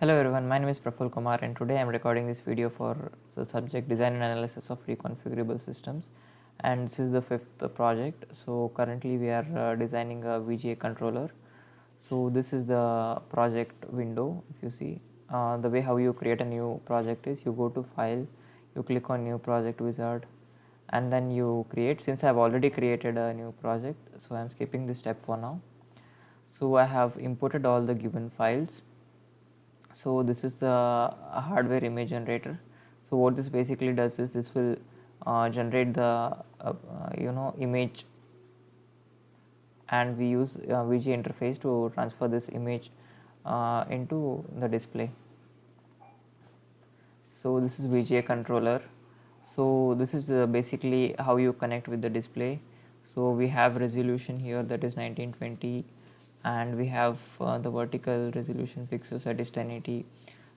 Hello everyone, my name is Praful Kumar and today I am recording this video for the subject design and analysis of reconfigurable systems, and this is the fifth project. So currently we are designing a VGA controller. So this is the project window. If you see the way how you create a new project is you go to file, you click on new project wizard, and then you create. Since I have already created a new project, so I am skipping this step for now. So I have imported all the given files. So this is the hardware image generator. So what this basically does is this will generate the image, and we use VGA interface to transfer this image into the display. So this is VGA controller. So this is basically how you connect with the display. So we have resolution here, that is 1920, and we have the vertical resolution pixels, that is 1080.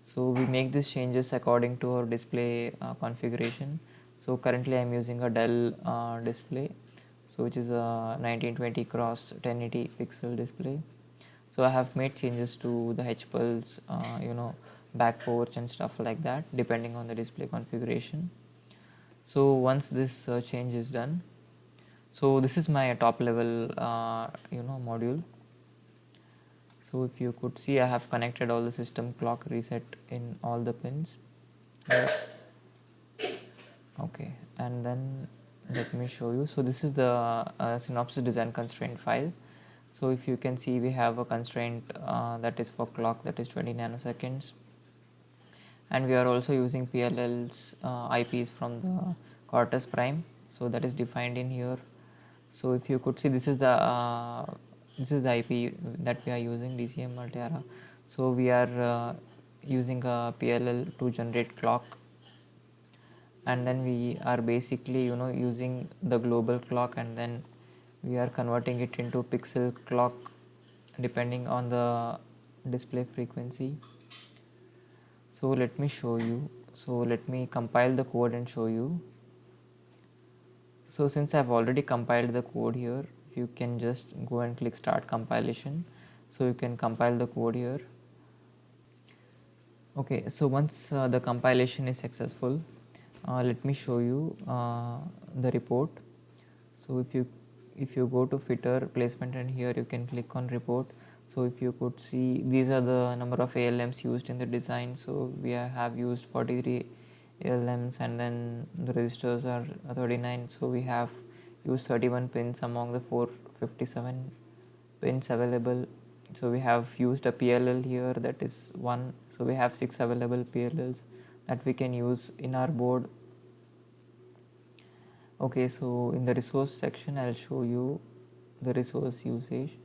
So we make these changes according to our display configuration. So currently I am using a Dell display, so which is a 1920 cross 1080 pixel display. So I have made changes to the H pulse, back porch and stuff like that, depending on the display configuration. So once this change is done, so this is my top level module. So if you could see, I have connected all the system clock reset in all the pins. Okay, and then let me show you. So this is the synopsis design constraint file. So if you can see, we have a constraint that is for clock, that is 20 nanoseconds, and we are also using PLL's IPs from the Cortex Prime, so that is defined in here. So if you could see, this is the IP that we are using, DCM Multiara. So we are using a PLL to generate clock, and then we are basically using the global clock, and then we are converting it into pixel clock depending on the display frequency. So let me show you. So let me compile the code and show you. So since I've already compiled the code here, you can just go and click start compilation. So you can compile the code here. Okay, so once the compilation is successful, let me show you the report. So if you go to fitter placement, and here you can click on report. So if you could see, these are the number of ALMs used in the design. So we have used 43 ALMs, and then the registers are 39. So we have used 31 pins among the 457 pins available. So we have used a PLL here, that is 1. So we have 6 available PLLs that we can use in our board. Okay, so in the resource section I'll show you the resource usage.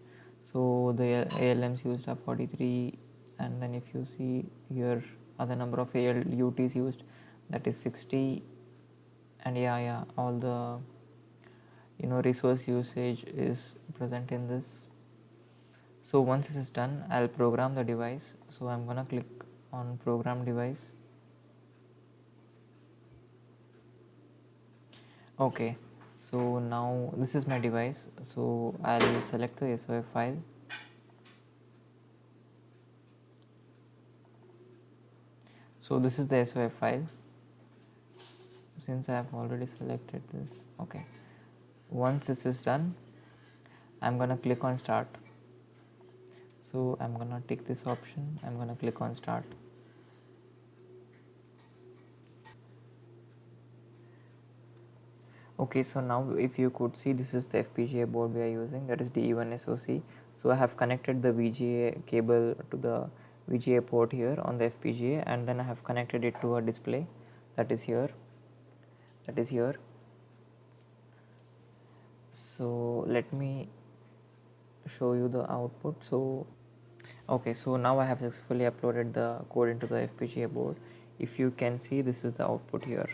So the ALMs used are 43, and then if you see here are the number of ALUTs used, that is 60, and all the resource usage is present in this. So once this is done, I'll program the device. So I'm gonna click on program device. Okay, so now this is my device. So I'll select the SOF file. So this is the SOF file, since I have already selected this. Okay, once this is done, I'm gonna click on start. So I'm gonna tick this option, I'm gonna click on start. Okay, so now if you could see, this is the FPGA board we are using, that is DE1-SoC. So I have connected the VGA cable to the VGA port here on the FPGA, and then I have connected it to a display that is here. So let me show you the output. So okay, so now I have successfully uploaded the code into the FPGA board. If you can see, this is the output here.